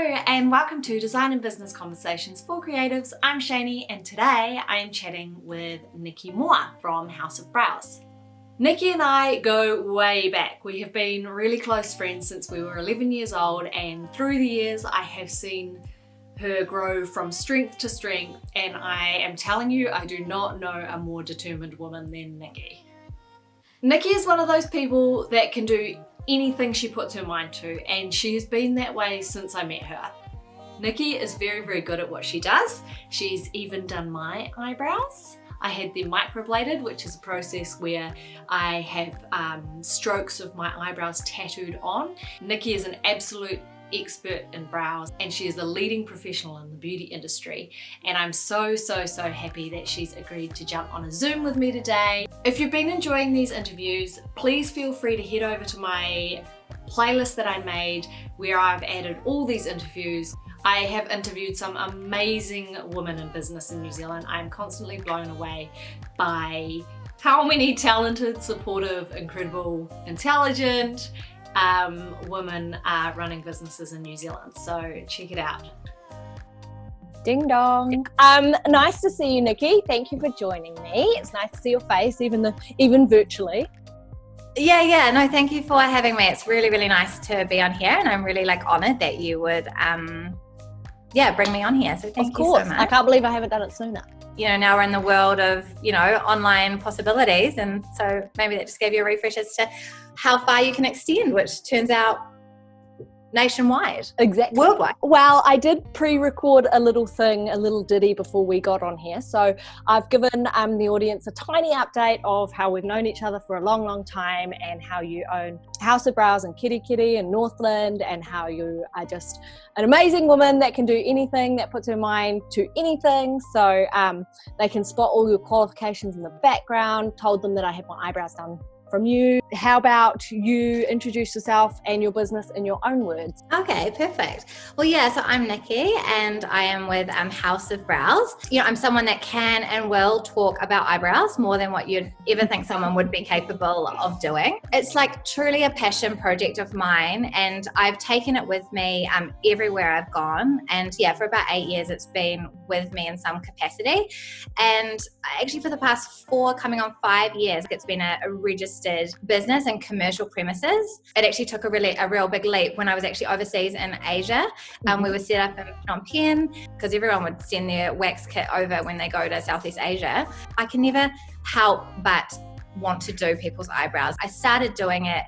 and welcome to Design and Business Conversations for Creatives. I'm Cheyney and today I am chatting with Nikki from House of Brows. Nikki and I go way back. We have been really close friends since we were 11 years old, and through the years I have seen her grow from strength to strength, and I am telling you, I do not know a more determined woman than Nikki. Nikki is one of those people that can do anything she puts her mind to, and she has been that way since I met her. Nikki is very, very good at what she does. She's even done my eyebrows. I had them microbladed, which is a process where I have strokes of my eyebrows tattooed on. Nikki is an absolute expert in brows, and she is a leading professional in the beauty industry, and I'm so happy that she's agreed to jump on a Zoom with me today. If you've been enjoying these interviews, please feel free to head over to my playlist that I made where I've added all these interviews. I have interviewed some amazing women in business in New Zealand. I'm constantly blown away by how many talented, supportive, incredible, intelligent women are running businesses in New Zealand, so check it out. Ding dong. Nice to see you, Nikki. Thank you for joining me. It's nice to see your face, even virtually. Yeah. No, thank you for having me. It's really nice to be on here, and I'm really honoured that you would bring me on here. So thank you so much. I can't believe I haven't done it sooner. Now we're in the world of, online possibilities. And so maybe that just gave you a refresh as to how far you can extend, which turns out nationwide. Exactly. Worldwide. Well, I did pre-record a little ditty before we got on here. So I've given the audience a tiny update of how we've known each other for a long time, and how you own House of Brows and Kerikeri and Northland, and how you are just an amazing woman that can do anything, that puts her mind to anything. So they can spot all your qualifications in the background. Told them that I had my eyebrows done from you. How about you introduce yourself and your business in your own words? Okay, perfect. Well, so I'm Nikki, and I am with House of Brows. I'm someone that can and will talk about eyebrows more than what you'd ever think someone would be capable of doing. It's truly a passion project of mine, and I've taken it with me everywhere I've gone. And for about 8 years, it's been with me in some capacity. And actually for the past 4, coming on 5 years, it's been a registered business and commercial premises. It actually took a real big leap when I was actually overseas in Asia. We were set up in Phnom Penh because everyone would send their wax kit over when they go to Southeast Asia. I can never help but want to do people's eyebrows. I started doing it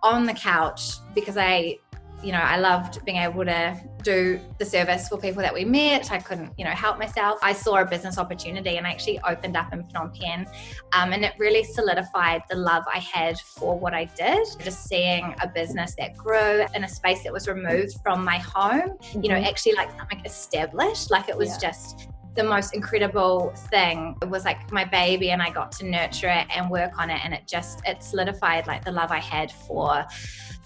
on the couch because I loved being able to do the service for people that we met. I couldn't, help myself. I saw a business opportunity and I actually opened up in Phnom Penh. And it really solidified the love I had for what I did. Just seeing a business that grew in a space that was removed from my home, actually something established. It was just the most incredible thing. It was my baby, and I got to nurture it and work on it, and it solidified the love I had for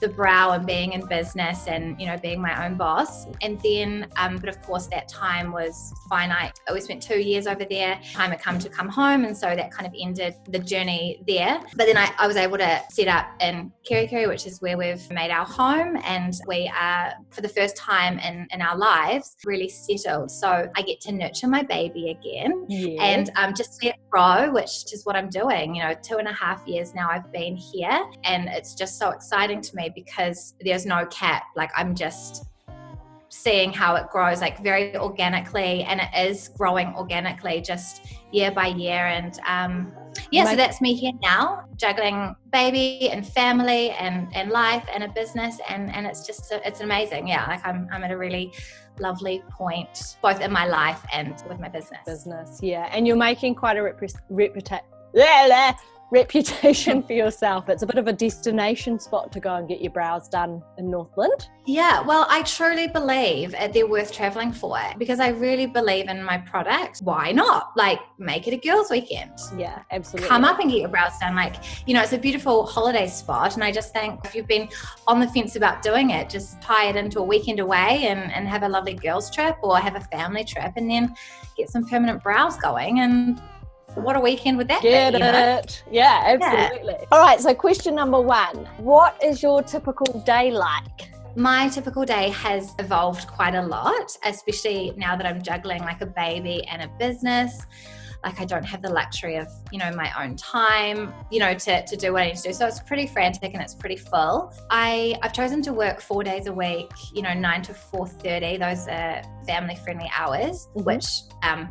the brow and being in business and being my own boss. And then but of course that time was finite. We spent 2 years over there. Time had come to come home, and so that kind of ended the journey there. But then I was able to set up in Kerikeri, which is where we've made our home, and we are, for the first time in our lives, really settled. So I get to nurture my baby again, and just let grow, which is what I'm doing. 2.5 years now I've been here, and it's just so exciting to me because there's no cap. I'm just seeing how it grows very organically, and it is growing organically just year by year. And so that's me here now, juggling baby and family and life and a business, and it's amazing. I'm at a really lovely point both in my life and with my business. And you're making quite a reputation for yourself. It's a bit of a destination spot to go and get your brows done in Northland. Well, I truly believe they're worth traveling for, because I really believe in my product. Why not? Make it a girls' weekend. Yeah, absolutely. Come up and get your brows done. It's a beautiful holiday spot, and I just think if you've been on the fence about doing it, just tie it into a weekend away and have a lovely girls' trip, or have a family trip, and then get some permanent brows going. And what a weekend would that be? Get it. Yeah, absolutely. All right, so question number 1. What is your typical day like? my typical day has evolved quite a lot, especially now that I'm juggling like a baby and a business. Like I don't have the luxury of, my own time, to do what I need to do. So it's pretty frantic and it's pretty full. I've chosen to work 4 days a week, 9 to 4:30. Those are family friendly hours, which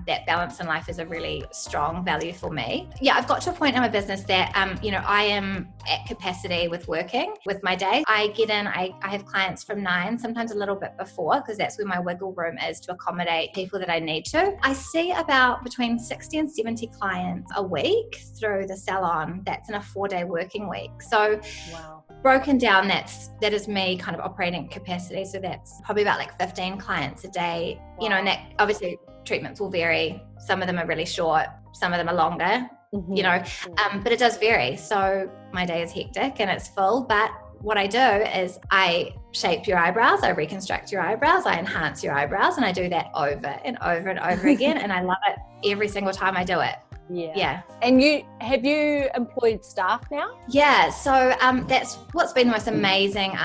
that balance in life is a really strong value for me. Yeah, I've got to a point in my business that, I am at capacity with working with my day. I get in, I have clients from 9, sometimes a little bit before, because that's where my wiggle room is to accommodate people that I need to. I see about between 60 and 70 clients a week through the salon. That's in a 4-day working week. So Wow. broken down, that is me kind of operating capacity. So that's probably about like 15 clients a day, Wow. And that obviously treatments will vary. Some of them are really short, some of them are longer, but it does vary. So my day is hectic and it's full, but what I do is I shape your eyebrows, I reconstruct your eyebrows, I enhance your eyebrows, and I do that over and over and over again. And I love it every single time I do it. Yeah. And have you employed staff now? Yeah. So that's what's been the most amazing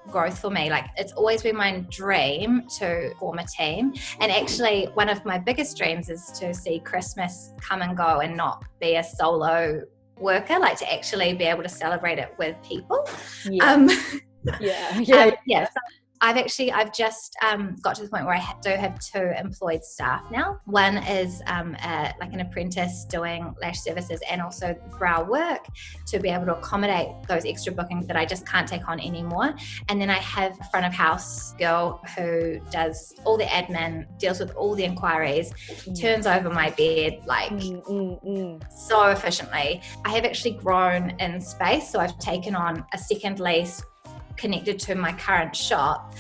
growth for me. Like it's always been my dream to form a team. And actually one of my biggest dreams is to see Christmas come and go and not be a solo worker, like to actually be able to celebrate it with people. So I've just got to the point where I do have 2 employed staff now. One is like an apprentice doing lash services and also brow work to be able to accommodate those extra bookings that I just can't take on anymore. And then I have a front of house girl who does all the admin, deals with all the inquiries, turns over my bed like so efficiently. I have actually grown in space, so I've taken on a second lease connected to my current shop,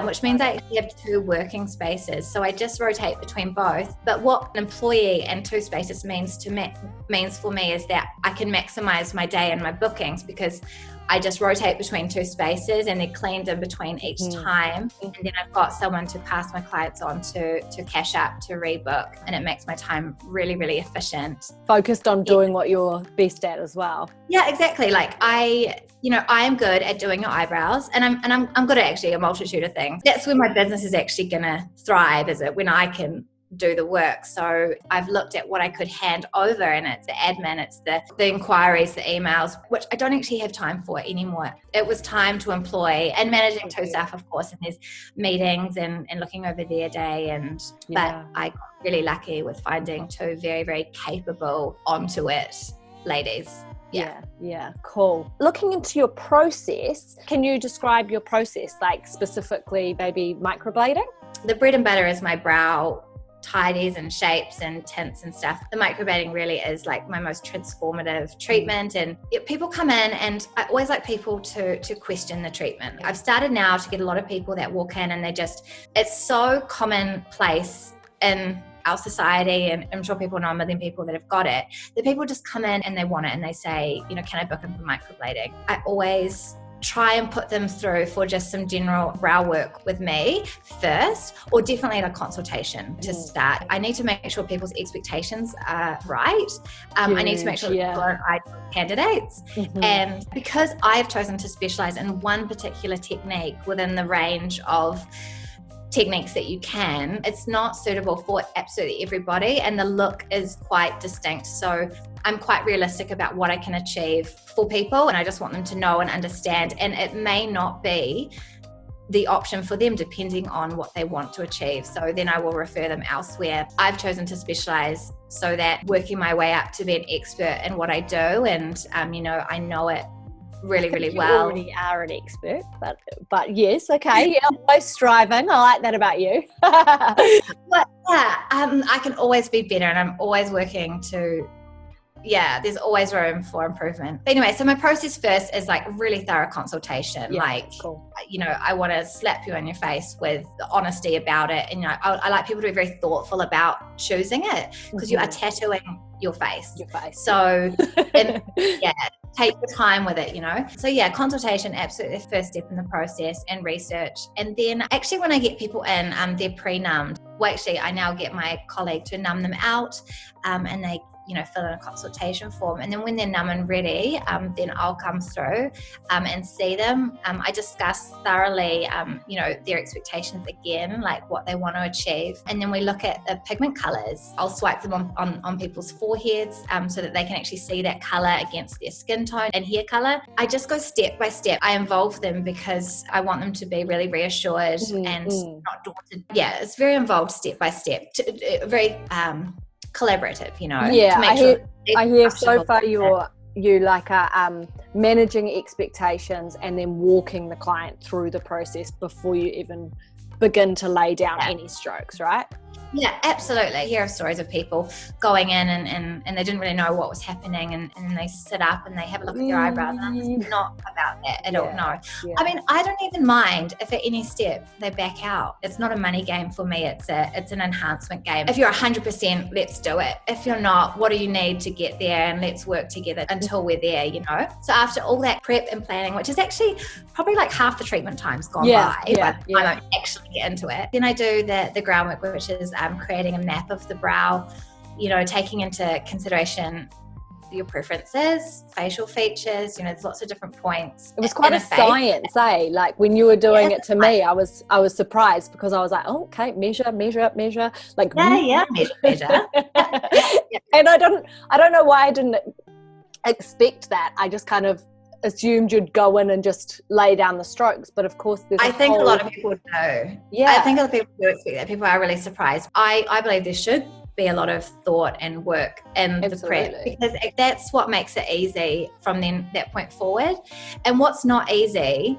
which means I actually have 2 working spaces. So I just rotate between both. But what an employee and 2 spaces means for me is that I can maximize my day and my bookings, because I just rotate between 2 spaces and they're cleaned in between each time. And then I've got someone to pass my clients on to cash up, to rebook. And it makes my time really, really efficient. Focused on doing what you're best at as well. Yeah, exactly. Like I am good at doing your eyebrows, and I'm good at actually a multitude of things. That's where my business is actually gonna thrive, is it when I can do the work. So I've looked at what I could hand over, and it's the admin, it's the inquiries, the emails, which I don't actually have time for anymore. It was time to employ, and managing 2 staff, of course, and there's meetings and looking over their day. But I got really lucky with finding 2 very, very capable onto it ladies. Yeah, cool. Looking into your process, can you describe your process, like specifically maybe microblading? The bread and butter is my brow tidies and shapes and tints and stuff. The microblading really is like my most transformative treatment, and people come in, and I always like people to question the treatment. I've started now to get a lot of people that walk in and it's so commonplace in our society, and I'm sure people know a million people that have got it, that people just come in and they want it and they say, can I book in for microblading? I always try and put them through for just some general brow work with me first, or definitely in a consultation to start. I need to make sure people's expectations are right. I need to make sure that people aren't ideal candidates. And because I've chosen to specialize in one particular technique within the range of techniques that you can, it's not suitable for absolutely everybody, and the look is quite distinct. So I'm quite realistic about what I can achieve for people, and I just want them to know and understand, and it may not be the option for them depending on what they want to achieve. So then I will refer them elsewhere. I've chosen to specialize so that working my way up to be an expert in what I do, and I know it really, really well. You already are an expert, but yes, okay, always striving. I like that about you. But I can always be better, and I'm always working to. There's always room for improvement. But anyway, so my process first is like really thorough consultation. Cool. I want to slap you in your face with the honesty about it. And I like people to be very thoughtful about choosing it, because you are tattooing your face. So take your time with it, So consultation, absolutely the first step in the process, and research. And then actually when I get people in, they're pre-numbed. Well, actually I now get my colleague to numb them out, and they fill in a consultation form. And then when they're numb and ready, then I'll come through and see them. I discuss thoroughly, their expectations again, like what they want to achieve. And then we look at the pigment colors. I'll swipe them on people's foreheads so that they can actually see that color against their skin tone and hair color. I just go step by step. I involve them because I want them to be really reassured and not daunted. Yeah, it's very involved, step by step, very collaborative, Yeah, to make sure I hear so far you like are managing expectations and then walking the client through the process before you even begin to lay down any strokes, right? Yeah, absolutely. I hear of stories of people going in and they didn't really know what was happening and they sit up and they have a look at their eyebrows, and it's not about that at all, no. Yeah. I mean, I don't even mind if at any step they back out. It's not a money game for me, it's an enhancement game. If you're 100%, let's do it. If you're not, what do you need to get there, and let's work together until we're there, So after all that prep and planning, which is actually probably like half the treatment time's gone by the time I actually get into it, then I do the groundwork, which is creating a map of the brow, taking into consideration your preferences, facial features, there's lots of different points. It was quite a science, like when you were doing it to me, I was surprised because I was like, oh, okay, measure, like measure. And I don't know why I didn't expect that. I just kind of assumed you'd go in and just lay down the strokes, but of course there's I think a lot of people do. Yeah, I think a lot of people do expect that. People are really surprised. I believe there should be a lot of thought and work in the prep, because that's what makes it easy from then that point forward. And what's not easy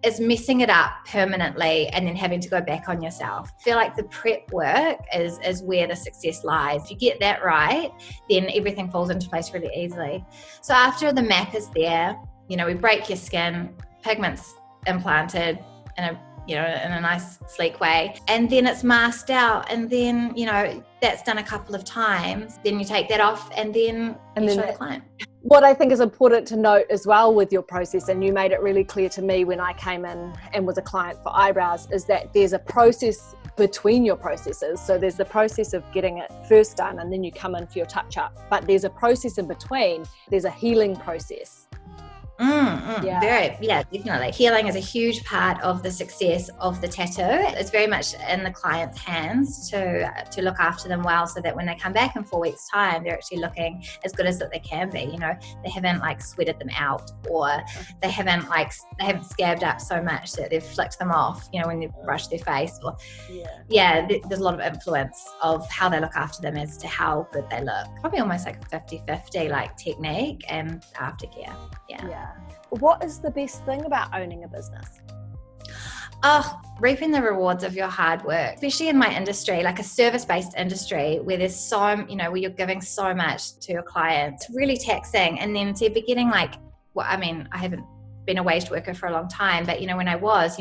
is messing it up permanently and then having to go back on yourself. I feel like the prep work is where the success lies. If you get that right, then everything falls into place really easily. So after the map is there, we break your skin, pigments implanted in a nice sleek way, and then it's masked out, and then that's done a couple of times. Then you take that off and then show the client. What I think is important to note as well with your process, and you made it really clear to me when I came in and was a client for eyebrows, is that there's a process between your processes. So there's the process of getting it first done and then you come in for your touch-up, but there's a process in between. There's a healing process. Definitely. Healing is a huge part of the success of the tattoo. It's very much in the client's hands to look after them well, so that when they come back in 4 weeks' time, they're actually looking as good as that they can be. They haven't sweated them out, or they haven't scabbed up so much that they've flicked them off, when they brush their face. Or there's a lot of influence of how they look after them as to how good they look. Probably almost like a 50-50, technique and aftercare. Yeah. What is the best thing about owning a business? Reaping the rewards of your hard work, especially in my industry, like a service-based industry where there's where you're giving so much to your clients. It's really taxing. And then to be getting I haven't been a waged worker for a long time, but when I was,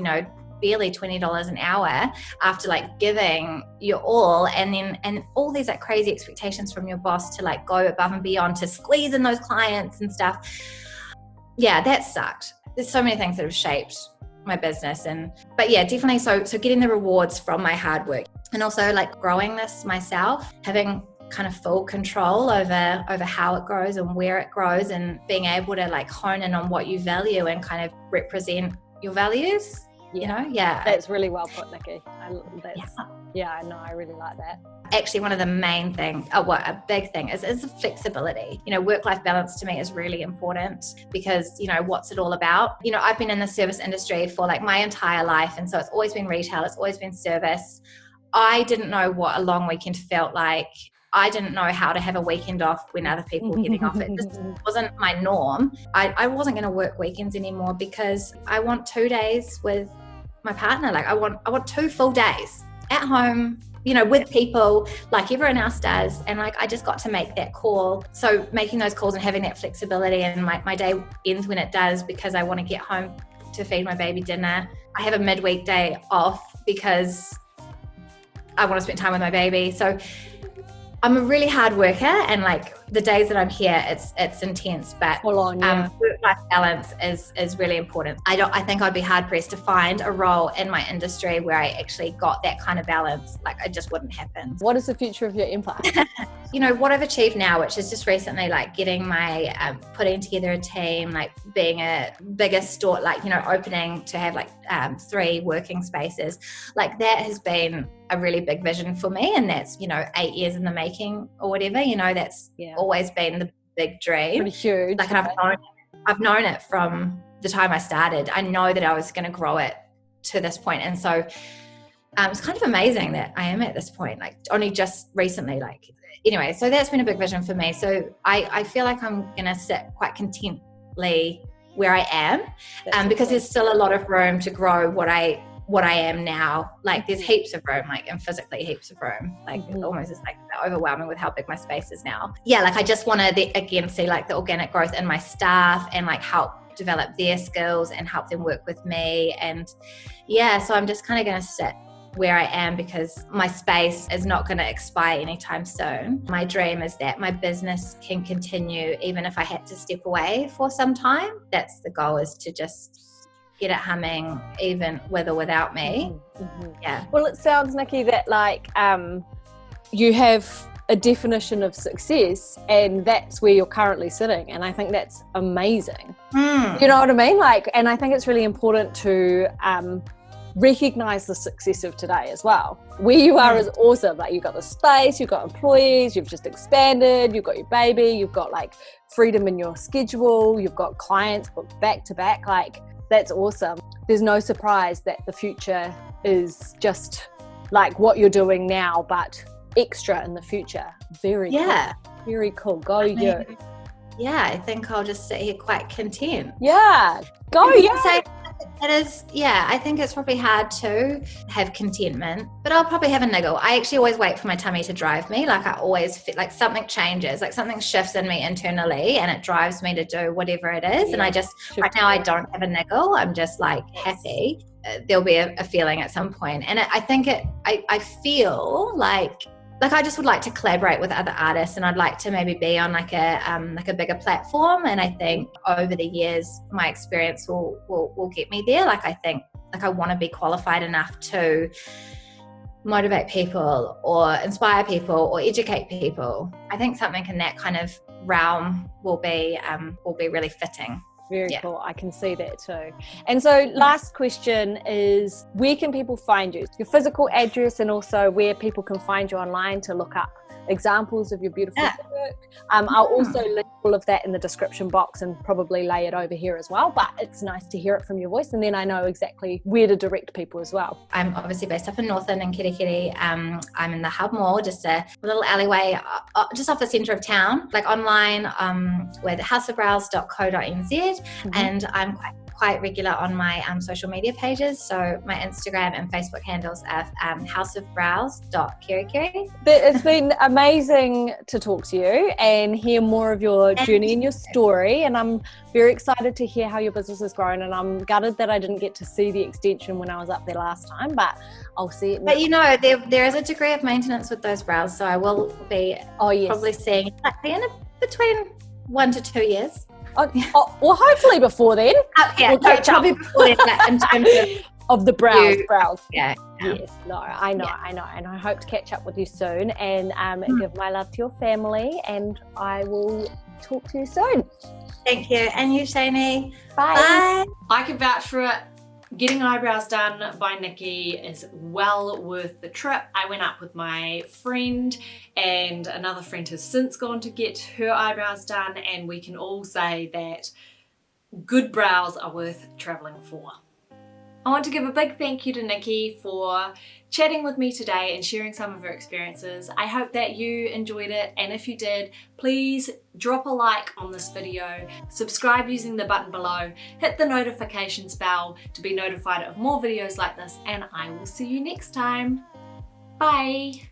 barely $20 an hour after giving your all, and all these crazy expectations from your boss to go above and beyond to squeeze in those clients and stuff. Yeah, that sucked. There's so many things that have shaped my business, but definitely. So getting the rewards from my hard work, and also growing this myself, having kind of full control over how it grows and where it grows, and being able to hone in on what you value and kind of represent your values. That's really well put, Nikki. I know, I really like that. Actually, one of the main things, a big thing is the flexibility. Work-life balance to me is really important, because what's it all about? I've been in the service industry for my entire life, and so it's always been retail, it's always been service. I didn't know what a long weekend felt like. I didn't know how to have a weekend off when other people were getting off. It just wasn't my norm. I wasn't going to work weekends anymore, because I want 2 days with my partner. I want 2 full days at home, with people like everyone else does. And I just got to make that call. So making those calls and having that flexibility, and my day ends when it does, because I want to get home to feed my baby dinner. I have a midweek day off because I want to spend time with my baby. So I'm a really hard worker, and the days that I'm here, it's intense, but work-life balance is really important. I think I'd be hard pressed to find a role in my industry where I actually got that kind of balance. Like, it just wouldn't happen. What is the future of your empire? You know, what I've achieved now, which is just recently, like getting my, putting together a team, like being a bigger store, like, you know, opening to have like 3 working spaces, like that has been a really big vision for me. And that's, you know, 8 years in the making or whatever, you know, that's always been the big dream. Pretty huge. Like, and I've known it from the time I started. I know that I was going to grow it to this point. And so it's kind of amazing that I am at this point, like only just recently, like, anyway, so that's been a big vision for me. So I feel like I'm going to sit quite contently where I am, because there's still a lot of room to grow what I am now. Like, there's heaps of room, like, and physically heaps of room. Like, it almost is like overwhelming with how big my space is now. Yeah, like I just want to again see like the organic growth in my staff and like help develop their skills and help them work with me. And yeah, so I'm just kind of going to sit where I am because my space is not going to expire anytime soon. My dream is that my business can continue even if I had to step away for some time. That's the goal, is to just get it humming even with or without me. Yeah. Well, it sounds, Nikki, that like you have a definition of success and that's where you're currently sitting, and I think that's amazing. You know what I mean? Like, and I think it's really important to recognize the success of today as well. Where you are is awesome. Like, you've got the space, you've got employees, you've just expanded, you've got your baby, you've got like freedom in your schedule, you've got clients booked back to back. Like, that's awesome. There's no surprise that the future is just like what you're doing now, but extra in the future. Very cool. Very cool. Go you. Yeah, I think I'll just sit here quite content. Yeah. Go you. It is, yeah, I think it's probably hard to have contentment, but I'll probably have a niggle. I actually always wait for my tummy to drive me. Like, I always feel like something changes, like something shifts in me internally and it drives me to do whatever it is. And I just, right now I don't have a niggle. I'm just like happy. There'll be a feeling at some point. And I think I feel like I just would like to collaborate with other artists, and I'd like to maybe be on like a bigger platform. And I think over the years, my experience will get me there. Like, I think like I want to be qualified enough to motivate people or inspire people or educate people. I think something in that kind of realm will be really fitting. Very cool. I can see that too. And so last question is, where can people find you? Your physical address, and also where people can find you online to look up examples of your beautiful work. I'll also link all of that in the description box and probably lay it over here as well, but it's nice to hear it from your voice, and then I know exactly where to direct people as well. I'm obviously based up in Northland in Kerikeri. I'm in the Hub Mall, just a little alleyway just off the centre of town. Like, online with houseofbrows.co.nz, and I'm quite regular on my social media pages. So my Instagram and Facebook handles are houseofbrows.kerikeri. It's been amazing to talk to you and hear more of your journey and your story, and I'm very excited to hear how your business has grown, and I'm gutted that I didn't get to see the extension when I was up there last time, but I'll see it now. But you know, there is a degree of maintenance with those brows, so I will be probably seeing it in between 1 to 2 years. Well, hopefully before then. Probably before then, in terms of the brows. Yeah. Yes. No, I know, and I hope to catch up with you soon, and give my love to your family, and I will talk to you soon. Thank you, and you, Cheyney. Bye. I can vouch for it. Getting eyebrows done by Nikki is well worth the trip. I went up with my friend, and another friend has since gone to get her eyebrows done, and we can all say that good brows are worth traveling for. I want to give a big thank you to Nikki for chatting with me today and sharing some of her experiences. I hope that you enjoyed it, and if you did, please drop a like on this video, subscribe using the button below, hit the notifications bell to be notified of more videos like this, and I will see you next time. Bye!